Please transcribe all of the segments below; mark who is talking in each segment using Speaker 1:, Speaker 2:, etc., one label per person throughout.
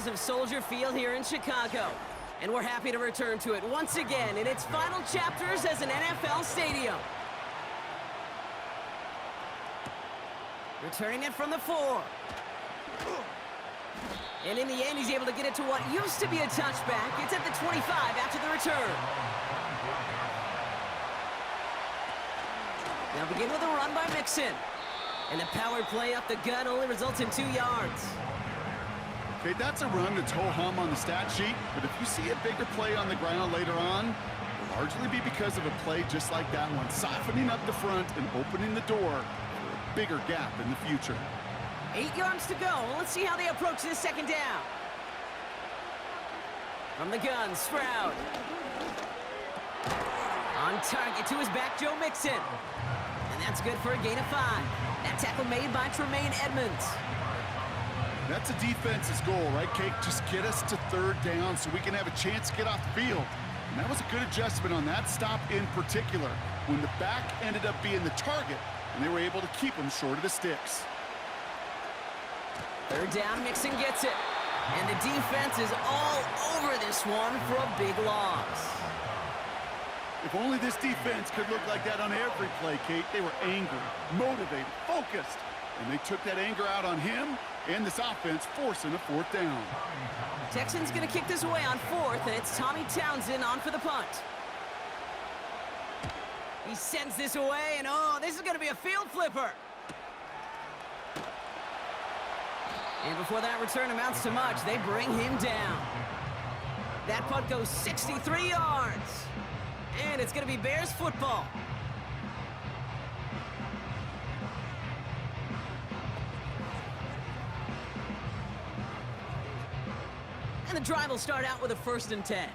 Speaker 1: halls of Soldier Field here in Chicago. And we're happy to return to it once again in its final chapters as an NFL stadium. Returning it from the 4. And in the end, he's able to get it to what used to be a touchback. It's at the 25 after the return. Now begin with a run by Mixon. And the power play up the gut only results in 2 yards.
Speaker 2: Okay, that's a run that's ho-hum on the stat sheet, but if you see a bigger play on the ground later on, it'll largely be because of a play just like that one, softening up the front and opening the door for a bigger gap in the future.
Speaker 1: 8 yards to go. Let's see how they approach this second down. From the gun, Stroud. On target to his back, Joe Mixon. And that's good for a gain of 5. That tackle made by Tremaine Edmonds.
Speaker 2: That's a defense's goal, right, Cake? Just get us to 3rd down so we can have a chance to get off the field. And that was a good adjustment on that stop in particular, when the back ended up being the target, and they were able to keep him short of the sticks.
Speaker 1: 3rd down, Mixon gets it. And the defense is all over this one for a big loss.
Speaker 2: If only this defense could look like that on every play, Kate. They were angry, motivated, focused, and they took that anger out on him and this offense, forcing a 4th down.
Speaker 1: Texans going to kick this away on 4th, and it's Tommy Townsend on for the punt. He sends this away, and oh, this is going to be a field flipper. And before that return amounts to much, they bring him down. That punt goes 63 yards. And it's going to be Bears football. And the drive will start out with a 1st and 10.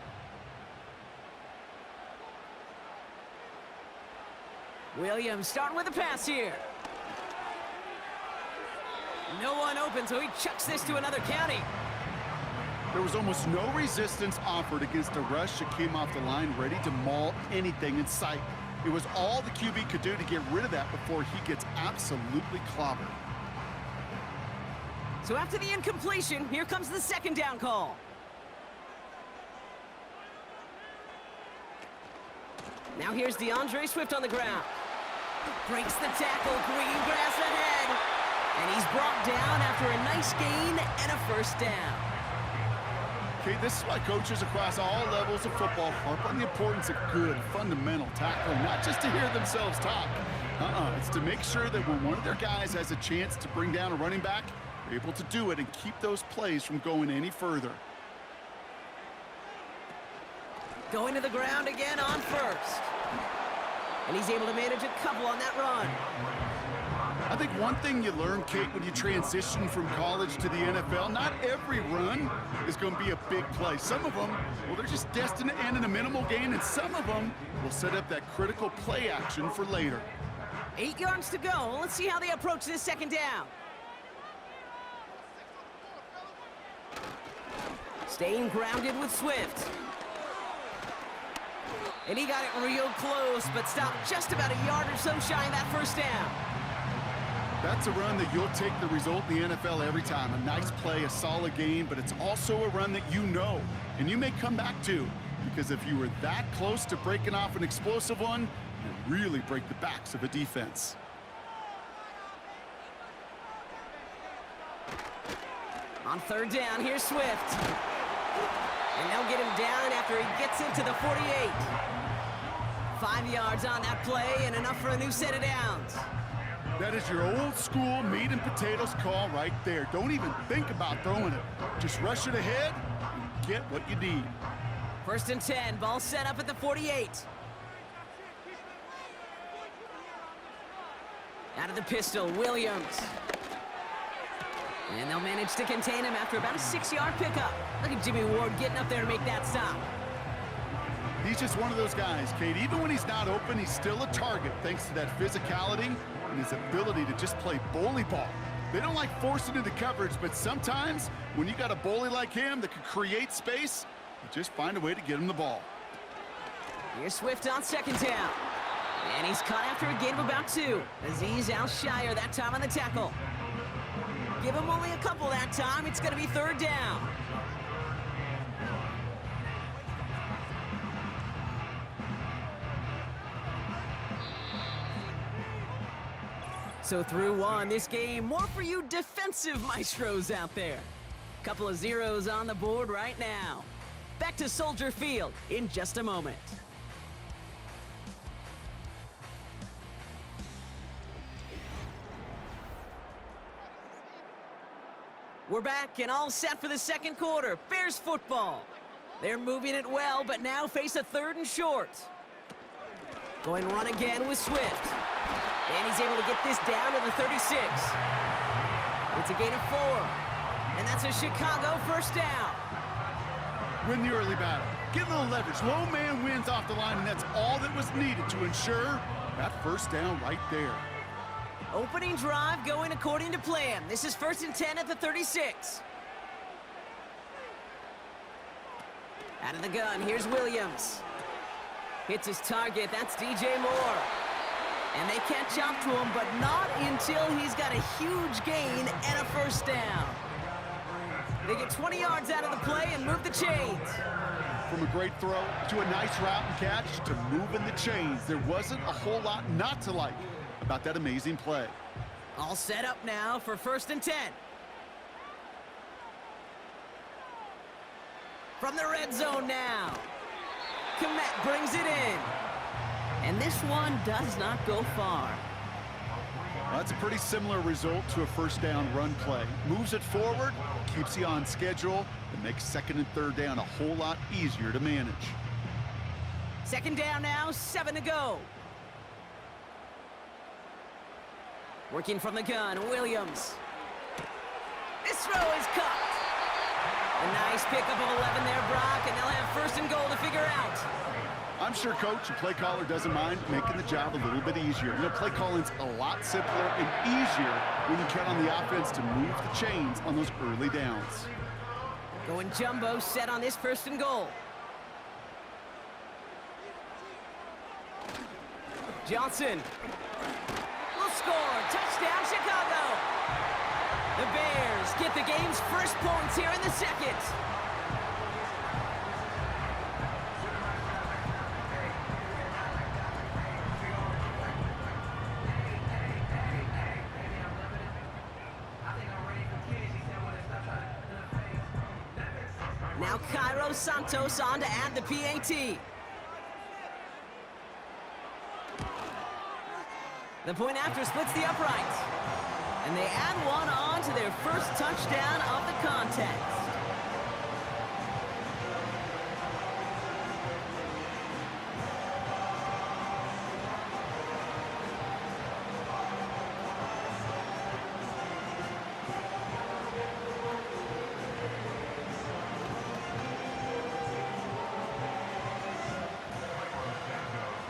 Speaker 1: Williams starting with a pass here. No one open, so he chucks this to another county.
Speaker 2: There was almost no resistance offered against a rush that came off the line ready to maul anything in sight. It was all the QB could do to get rid of that before he gets absolutely clobbered.
Speaker 1: So after the incompletion, here comes the 2nd down call. Now here's DeAndre Swift on the ground. Breaks the tackle, green grass ahead. And he's brought down after a nice gain and a 1st down.
Speaker 2: Okay, this is why coaches across all levels of football harp on the importance of good, fundamental tackling, not just to hear themselves talk. It's to make sure that when one of their guys has a chance to bring down a running back, they're able to do it and keep those plays from going any further.
Speaker 1: Going to the ground again on 1st. And he's able to manage a couple on that run.
Speaker 2: I think one thing you learn, Kate, when you transition from college to the NFL, not every run is going to be a big play. Some of them, well, they're just destined to end in a minimal gain, and some of them will set up that critical play action for later.
Speaker 1: 8 yards to go. Let's see how they approach this 2nd down. Staying grounded with Swift. And he got it real close, but stopped just about a yard or so shy of that 1st down.
Speaker 2: That's a run that you'll take the result in the NFL every time. A nice play, a solid gain, but it's also a run that you know, and you may come back to, because if you were that close to breaking off an explosive one, you really break the backs of a defense.
Speaker 1: On 3rd down, here's Swift. And they'll get him down after he gets into the 48. 5 yards on that play and enough for a new set of downs.
Speaker 2: That is your old school meat and potatoes call right there. Don't even think about throwing it. Just rush it ahead and get what you need.
Speaker 1: 1st and 10, ball set up at the 48. Out of the pistol, Williams. And they'll manage to contain him after about a 6-yard pickup. Look at Jimmy Ward getting up there to make that stop.
Speaker 2: He's just one of those guys, Kate. Even when he's not open, he's still a target thanks to that physicality and his ability to just play bully ball. They don't like forcing into coverage, but sometimes when you got a bully like him that can create space, you just find a way to get him the ball.
Speaker 1: Here's Swift on 2nd down. And he's caught after a gain of about 2. Azeez Al-Shire that time on the tackle. Give him only a couple that time. It's going to be third down. So through one, this game, more for you defensive maestros out there. Couple of zeros on the board right now. Back to Soldier Field in just a moment. We're back and all set for the second quarter. Bears football. They're moving it well, but now face a third and short. Going run again with Swift. And he's able to get this down to the 36. It's a gain of 4. And that's a Chicago first down.
Speaker 2: Win the early battle. Get a little leverage. Low man wins off the line, and that's all that was needed to ensure that first down right there.
Speaker 1: Opening drive going according to plan. This is 1st and 10 at the 36. Out of the gun, here's Williams. Hits his target, that's DJ Moore. And they catch up to him, but not until he's got a huge gain and a first down. They get 20 yards out of the play and move the chains.
Speaker 2: From a great throw to a nice route and catch to moving the chains, there wasn't a whole lot not to like about that amazing play.
Speaker 1: All set up now for 1st and 10. From the red zone now. Komet brings it in. And this one does not go far.
Speaker 2: Well, that's a pretty similar result to a first down run play. Moves it forward, keeps you on schedule, and makes 2nd and 3rd down a whole lot easier to manage.
Speaker 1: 2nd down now, 7 to go. Working from the gun, Williams. This throw is caught. A nice pickup of 11 there, Brock, and they'll have 1st and goal to figure out.
Speaker 2: I'm sure coach and play caller doesn't mind making the job a little bit easier. You know, play calling's a lot simpler and easier when you count on the offense to move the chains on those early downs.
Speaker 1: Going jumbo set on this 1st and goal. Johnson. Will score. Touchdown, Chicago. The Bears get the game's first points here in the 2nd. Now Cairo Santos on to add the PAT. The point after splits the upright. And they add one on to their first touchdown of the contest.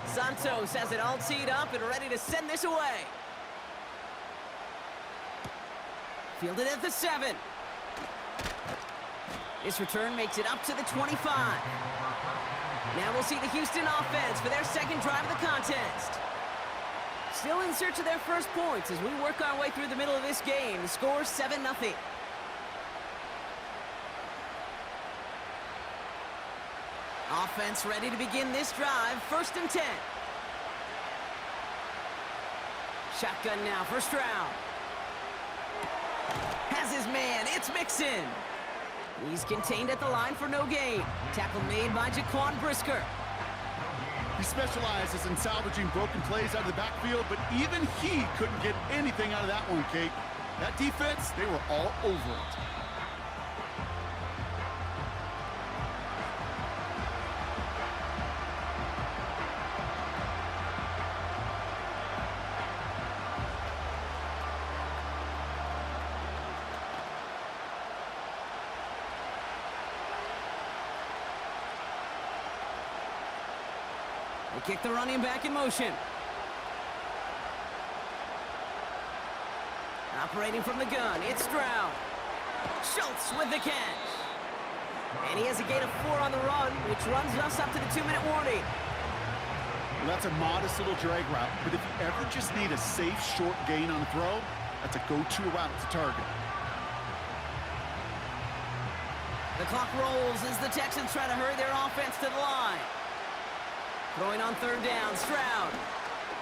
Speaker 1: Santos has it all teed up and ready to send this away. Fielded at the 7. This return makes it up to the 25. Now we'll see the Houston offense for their 2nd drive of the contest. Still in search of their first points as we work our way through the middle of this game. The score 7-0. Offense ready to begin this drive. 1st and 10. Shotgun now, 1st round. Has his man, it's Mixon. He's contained at the line for no gain. Tackle made by Jaquan Brisker.
Speaker 2: He specializes in salvaging broken plays out of the backfield, but even he couldn't get anything out of that one, Kate. That defense, they were all over it.
Speaker 1: They kick the running back in motion. Operating from the gun, it's Stroud. Schultz with the catch. And he has a gain of 4 on the run, which runs us up to the 2-minute warning.
Speaker 2: Well, that's a modest little drag route, but if you ever just need a safe, short gain on a throw, that's a go-to route to target.
Speaker 1: The clock rolls as the Texans try to hurry their offense to the line. Throwing on third down, Stroud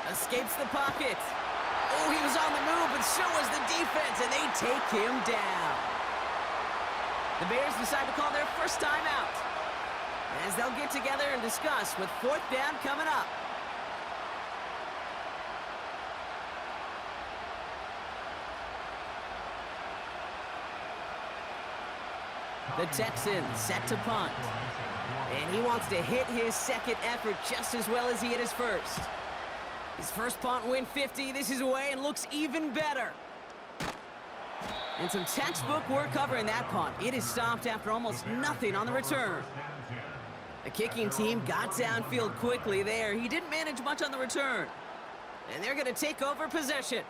Speaker 1: escapes the pocket. Oh, he was on the move, but so was the defense, and they take him down. The Bears decide to call their first timeout as they'll get together and discuss with fourth down coming up. The Texans set to punt. And he wants to hit his second effort just as well as he hit his first. His first punt win 50. This is away and looks even better. And some textbook work covering that punt. It is stopped after almost nothing on the return. The kicking team got downfield quickly there. He didn't manage much on the return. And they're going to take over possession.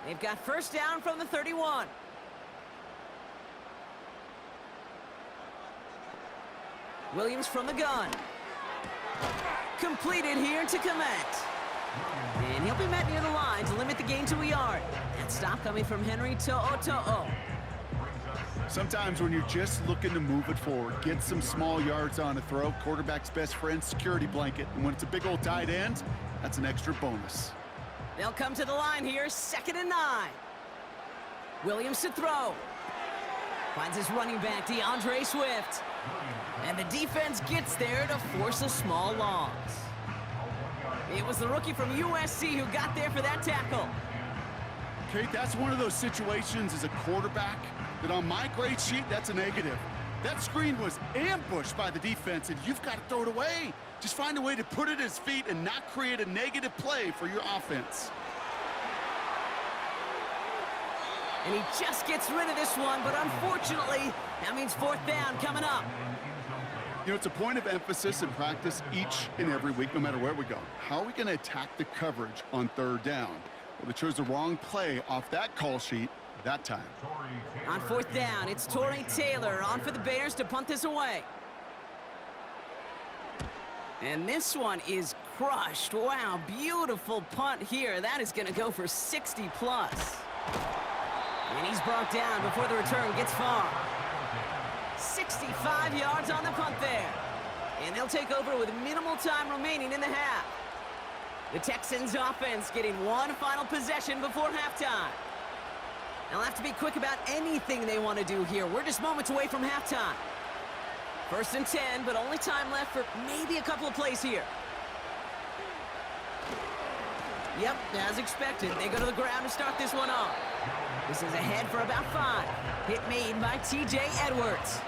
Speaker 1: They've got first down from the 31. Williams from the gun. Completed here to Komet. And he'll be met near the line to limit the gain to a yard. That stop coming from Henry To'o.
Speaker 2: Sometimes when you're just looking to move it forward, get some small yards on a throw, quarterback's best friend, security blanket. And when it's a big old tight end, that's an extra bonus.
Speaker 1: They'll come to the line here, 2nd and 9. Williams to throw. Finds his running back, DeAndre Swift. And the defense gets there to force a small loss. It was the rookie from USC who got there for that tackle.
Speaker 2: Kate, that's one of those situations as a quarterback that on my grade sheet, that's a negative. That screen was ambushed by the defense, and you've got to throw it away. Just find a way to put it at his feet and not create a negative play for your offense.
Speaker 1: And he just gets rid of this one, but unfortunately, that means fourth down coming up.
Speaker 2: You know, it's a point of emphasis in practice each and every week, no matter where we go. How are we going to attack the coverage on third down? Well, they chose the wrong play off that call sheet that time.
Speaker 1: On fourth down, it's Torrey Taylor on for the Bears to punt this away. And this one is crushed. Wow, beautiful punt here. That is going to go for 60 plus. And he's brought down before the return gets far. 65 yards on the punt there. And they'll take over with minimal time remaining in the half. The Texans offense getting one final possession before halftime. They'll have to be quick about anything they want to do here. We're just moments away from halftime. 1st and 10, but only time left for maybe a couple of plays here. Yep, as expected, they go to the ground to start this one off. This is ahead for about 5. Hit made by T.J. Edwards.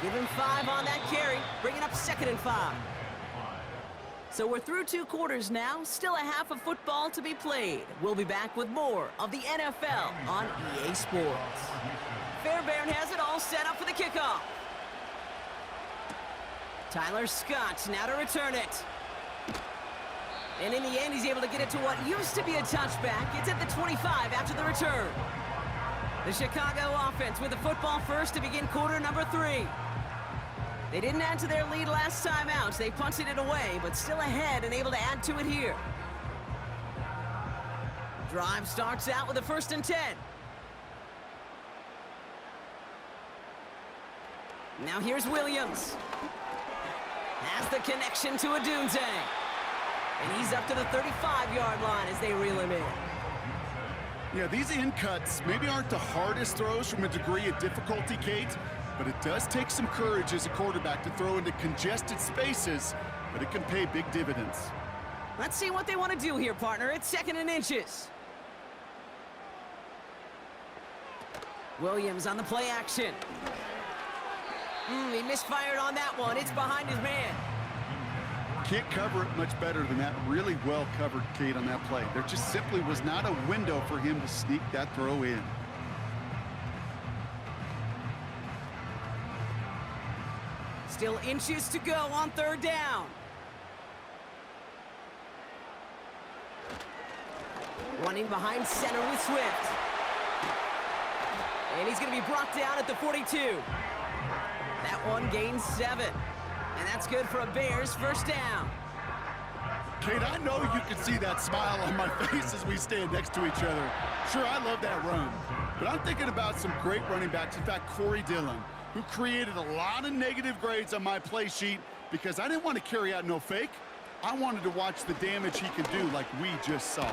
Speaker 1: Give him 5 on that carry, bringing up 2nd and 5. So we're through 2 quarters now, still a half of football to be played. We'll be back with more of the NFL on EA Sports. Fairbairn has it all set up for the kickoff. Tyler Scott now to return it. And in the end, he's able to get it to what used to be a touchback. It's at the 25 after the return. The Chicago offense with the football first to begin quarter number 3. They didn't add to their lead last time out. They punted it away, but still ahead and able to add to it here. Drive starts out with a 1st and 10. Now here's Williams. Has the connection to Adunze. And he's up to the 35-yard line as they reel him in.
Speaker 2: Yeah, these in cuts maybe aren't the hardest throws from a degree of difficulty, Kate, but it does take some courage as a quarterback to throw into congested spaces, but it can pay big dividends.
Speaker 1: Let's see what they want to do here, partner. It's 2nd and inches. Williams on the play action. He misfired on that one. It's behind his man.
Speaker 2: Can't cover it much better than that. Really well covered, Kate, on that play. There just simply was not a window for him to sneak that throw in.
Speaker 1: Still inches to go on 3rd down. Running behind center with Swift. And he's going to be brought down at the 42. That one gains 7. And that's good for a Bears first down.
Speaker 2: Kate, I know you can see that smile on my face as we stand next to each other. Sure, I love that run, but I'm thinking about some great running backs. In fact, Corey Dillon, who created a lot of negative grades on my play sheet because I didn't want to carry out no fake. I wanted to watch the damage he could do like we just saw.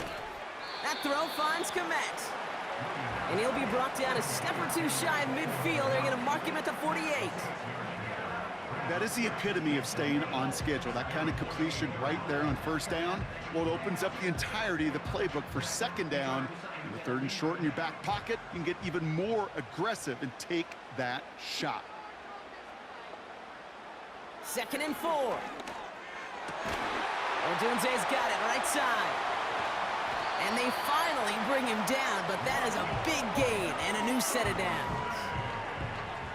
Speaker 1: That throw finds Komet. And he'll be brought down a step or two shy of midfield. They're going to mark him at the 48.
Speaker 2: That is the epitome of staying on schedule. That kind of completion right there on first down. Well, it opens up the entirety of the playbook for second down. In the third and short in your back pocket, you can get even more aggressive and take that shot.
Speaker 1: 2nd and 4. Odunze's got it right side. And they finally bring him down, but that is a big gain and a new set of downs.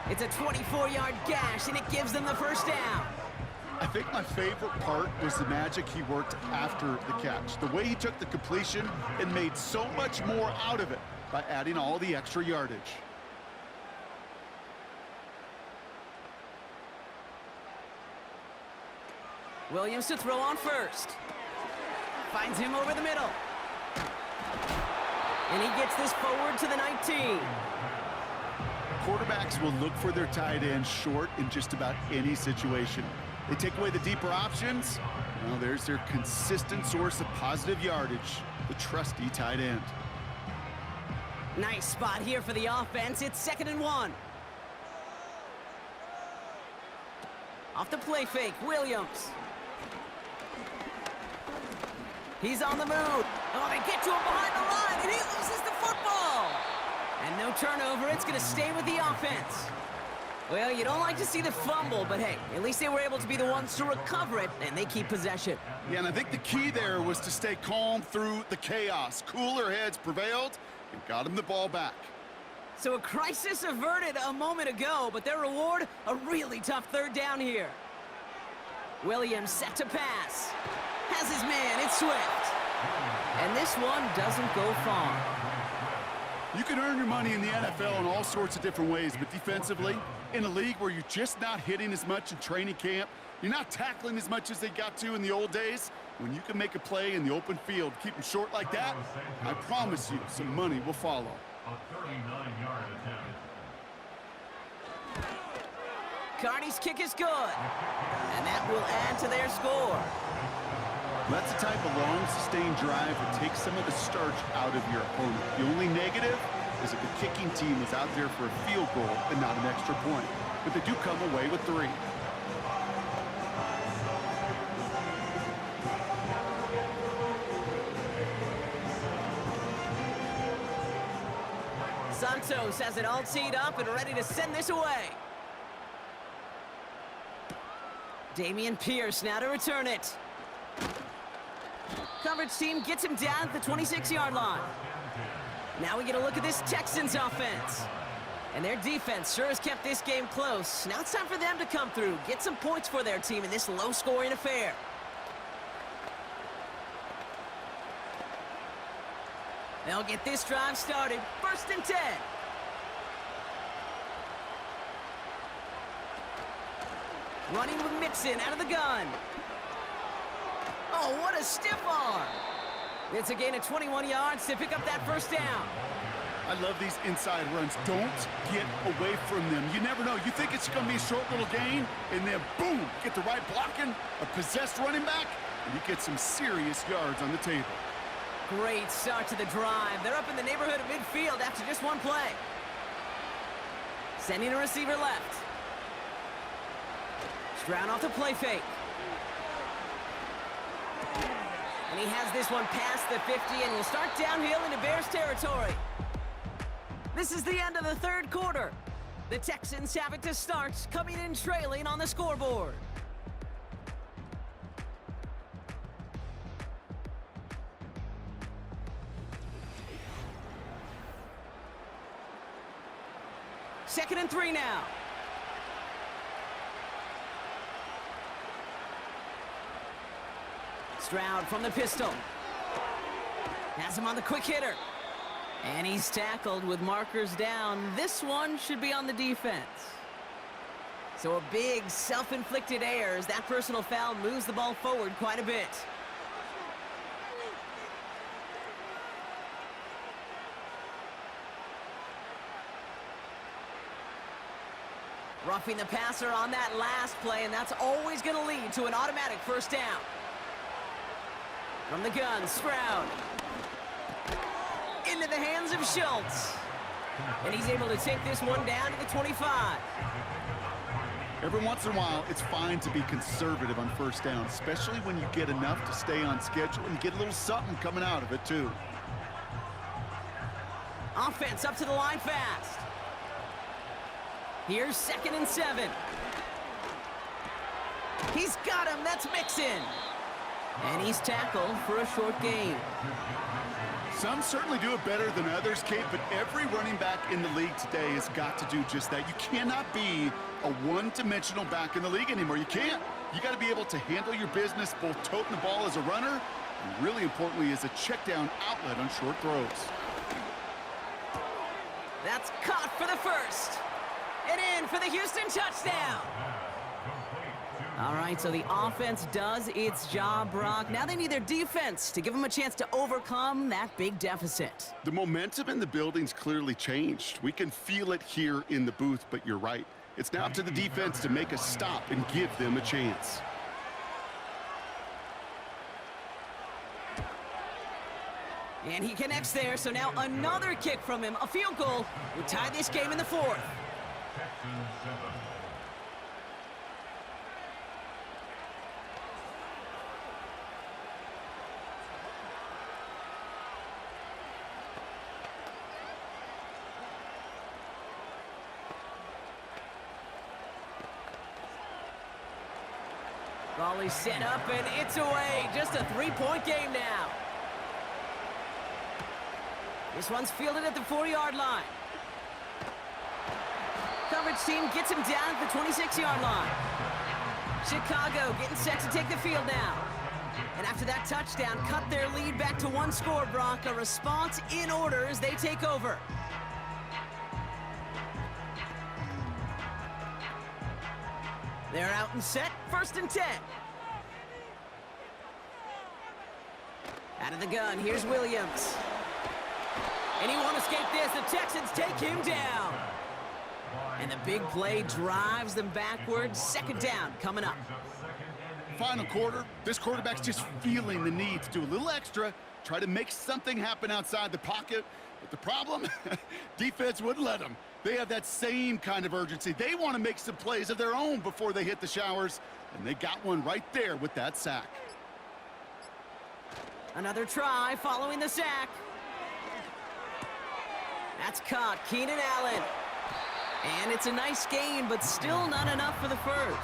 Speaker 1: It's a 24-yard gash, and it gives them the first down.
Speaker 2: I think my favorite part was the magic he worked after the catch. The way he took the completion and made so much more out of it by adding all the extra yardage.
Speaker 1: Williams to throw on first. Finds him over the middle. And he gets this forward to the 19.
Speaker 2: Quarterbacks will look for their tight end short in just about any situation. They take away the deeper options. Well, there's their consistent source of positive yardage, the trusty tight end.
Speaker 1: Nice spot here for the offense. It's 2nd and 1. Off the play fake, Williams. He's on the move. Oh, they get to him behind the line, and he loses the football. And no turnover. It's going to stay with the offense. Well, you don't like to see the fumble, but hey, at least they were able to be the ones to recover it, and they keep possession.
Speaker 2: Yeah, and I think the key there was to stay calm through the chaos. Cooler heads prevailed and got him the ball back.
Speaker 1: So a crisis averted a moment ago, but their reward, a really tough 3rd down here. Williams set to pass. Has his man, it's Swift. And this one doesn't go far.
Speaker 2: You can earn your money in the NFL in all sorts of different ways, but defensively, in a league where you're just not hitting as much in training camp, you're not tackling as much as they got to in the old days, when you can make a play in the open field, keep them short like that, I promise you some money will follow.
Speaker 3: A 39-yard attempt.
Speaker 1: Carney's kick is good. And that will add to their score.
Speaker 2: That's the type of long, sustained drive that takes some of the starch out of your opponent. The only negative is if the kicking team is out there for a field goal and not an extra point. But they do come away with 3.
Speaker 1: Santos has it all teed up and ready to send this away. Damian Pierce now to return it. Coverage team gets him down at the 26-yard line. Now we get a look at this Texans offense. And their defense sure has kept this game close. Now it's time for them to come through, get some points for their team in this low-scoring affair. They'll get this drive started. 1st and 10. Running with Mixon out of the gun. Oh, what a stiff arm. It's a gain of 21 yards to pick up that first down.
Speaker 2: I love these inside runs. Don't get away from them. You never know. You think it's going to be a short little gain, and then boom, get the right blocking, a possessed running back, and you get some serious yards on the table.
Speaker 1: Great start to the drive. They're up in the neighborhood of midfield after just one play. Sending a receiver left. Stroud off the play fake. And he has this one past the 50 and will start downhill into Bears territory. This is the end of the 3rd quarter. The Texans have it to start, coming in trailing on the scoreboard. Second and 3 now. Stroud from the pistol. Has him on the quick hitter. And he's tackled with markers down. This one should be on the defense. So a big self-inflicted error as that personal foul moves the ball forward quite a bit. Roughing the passer on that last play, and that's always going to lead to an automatic first down. From the gun, Stroud. Into the hands of Schultz. And he's able to take this one down to the 25.
Speaker 2: Every once in a while, it's fine to be conservative on first down, especially when you get enough to stay on schedule and you get a little something coming out of it, too.
Speaker 1: Offense up to the line fast. Here's 2nd and 7. He's got him. That's Mixon. And he's tackled for a short gain.
Speaker 2: Some certainly do it better than others, Kate, but every running back in the league today has got to do just that. You cannot be a one-dimensional back in the league anymore. You can't. You got to be able to handle your business, both toting the ball as a runner, and really importantly as a check-down outlet on short throws.
Speaker 1: That's caught for the first. And in for the Houston touchdown. All right, so the offense does its job, Brock. Now they need their defense to give them a chance to overcome that big deficit.
Speaker 2: The momentum in the building's clearly changed. We can feel it here in the booth, but you're right. It's now up to the defense to make a stop and give them a chance.
Speaker 1: And he connects there, so now another kick from him. A field goal would tie this game in the 4th. Ball is set up, and it's away. Just a 3-point game now. This one's fielded at the 4-yard line. Coverage team gets him down at the 26-yard line. Chicago getting set to take the field now. And after that touchdown, cut their lead back to 1 score, Brock. A response in order as they take over. They're out and set, 1st and 10. Out of the gun, here's Williams. And he won't escape this. The Texans take him down. And the big play drives them backwards. 2nd down coming up.
Speaker 2: Final quarter, this quarterback's just feeling the need to do a little extra, try to make something happen outside the pocket. But the problem, defense wouldn't let them. They have that same kind of urgency. They want to make some plays of their own before they hit the showers, and they got one right there with that sack.
Speaker 1: Another try following the sack. That's caught, Keenan Allen. And it's a nice gain, but still not enough for the first.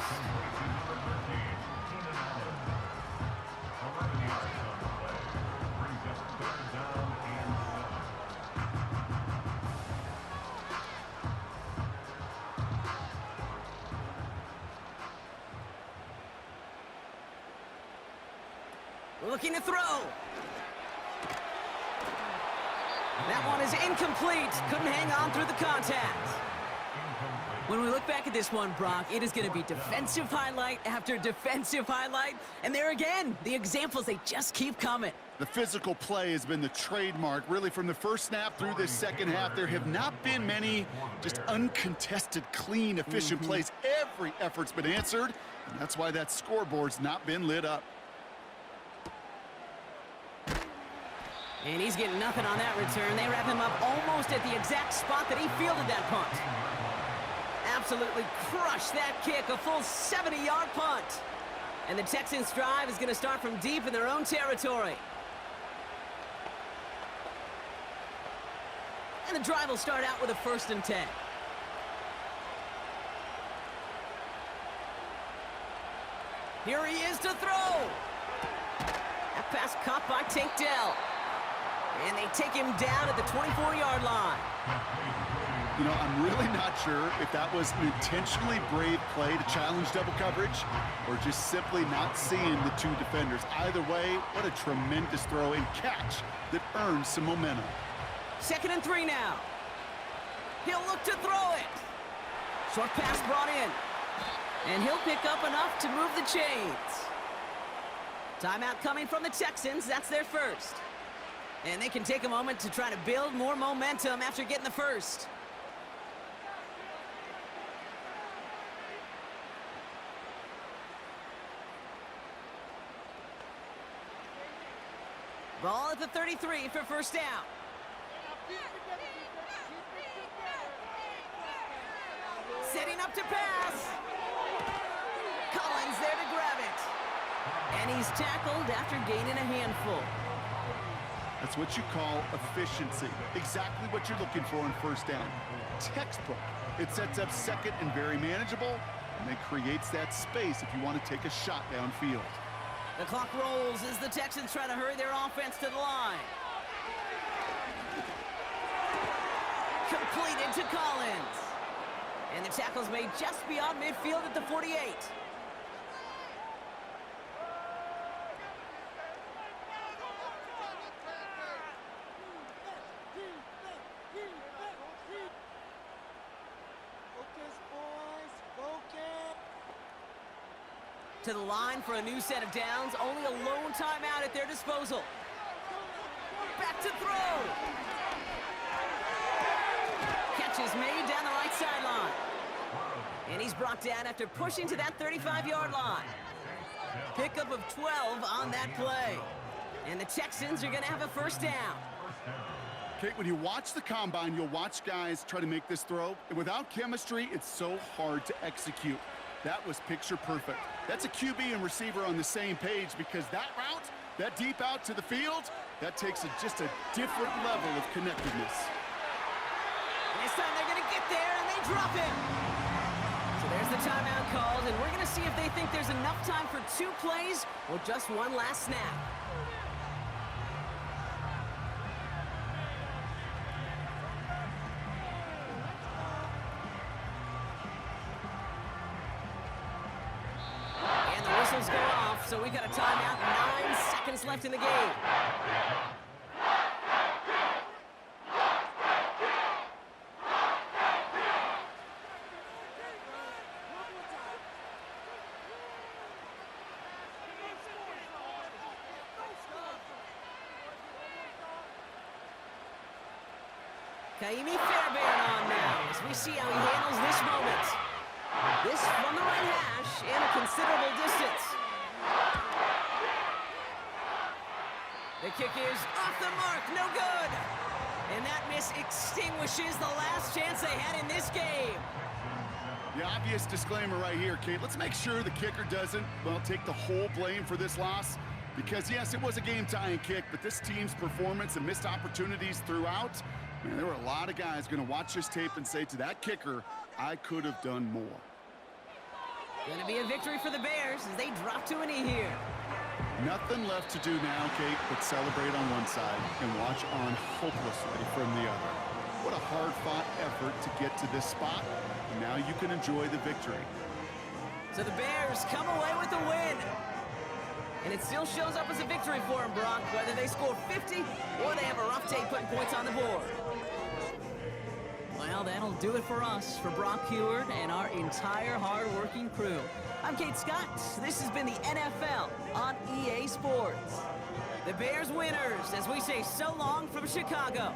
Speaker 1: Looking to throw. That one is incomplete. Couldn't hang on through the contact. When we look back at this one, Brock, it is going to be defensive highlight after defensive highlight. And there again, the examples, they just keep coming.
Speaker 2: The physical play has been the trademark, really, from the first snap through this second half. There have not been many just uncontested, clean, efficient plays. Every effort's been answered, and that's why that scoreboard's not been lit up.
Speaker 1: And he's getting nothing on that return. They wrap him up almost at the exact spot that he fielded that punt. Absolutely crushed that kick, a full 70-yard punt. And the Texans' drive is going to start from deep in their own territory. And the drive will start out with a 1st and 10. Here he is to throw. That pass caught by Tank Dell. And they take him down at the 24-yard line.
Speaker 2: You know, I'm really not sure if that was an intentionally brave play to challenge double coverage or just simply not seeing the two defenders. Either way, what a tremendous throw and catch that earns some momentum.
Speaker 1: 2nd and 3 now. He'll look to throw it. Short pass brought in. And he'll pick up enough to move the chains. Timeout coming from the Texans. That's their first. And they can take a moment to try to build more momentum after getting the first. Ball at the 33 for first down. Setting up to pass. Collins there to grab it. And he's tackled after gaining a handful.
Speaker 2: That's what you call efficiency. Exactly what you're looking for on first down. Textbook. It sets up second and very manageable, and it creates that space if you want to take a shot downfield.
Speaker 1: The clock rolls as the Texans try to hurry their offense to the line. Completed to Collins. And the tackle's made just beyond midfield at the 48. To the line for a new set of downs. Only a lone timeout at their disposal. Back to throw. Catch is made down the right sideline. And he's brought down after pushing to that 35-yard line. Pickup of 12 on that play. And the Texans are going to have a first down.
Speaker 2: Kate, when you watch the combine, you'll watch guys try to make this throw. And without chemistry, it's so hard to execute. That was picture perfect. That's a QB and receiver on the same page, because that route, that deep out to the field, that takes just a different level of connectedness.
Speaker 1: This time they're going to get there, and they drop him. So there's the timeout called, and we're going to see if they think there's enough time for 2 plays or just one last snap. Go off, so we got a timeout, 9 seconds left in the game. Kaimi Fairbairn on now as we see how he handles this moment. This from the right hash and a considerable distance. The kick is off the mark, no good. And that miss extinguishes the last chance they had in this game.
Speaker 2: The obvious disclaimer right here, Kate. Let's make sure the kicker doesn't, well, take the whole blame for this loss. Because, yes, it was a game-tying kick, but this team's performance and missed opportunities throughout, man, there were a lot of guys going to watch this tape and say to that kicker, I could have done more.
Speaker 1: Going to be a victory for the Bears as they drop to a knee here.
Speaker 2: Nothing left to do now, Kate, but celebrate on one side and watch on hopelessly from the other. What a hard-fought effort to get to this spot, and now you can enjoy the victory.
Speaker 1: So the Bears come away with the win. And it still shows up as a victory for them, Brock, whether they score 50 or they have a rough day putting points on the board. Well, that'll do it for us, for Brock Heward and our entire hard-working crew. I'm Kate Scott. This has been the NFL on EA Sports. The Bears winners, as we say so long from Chicago.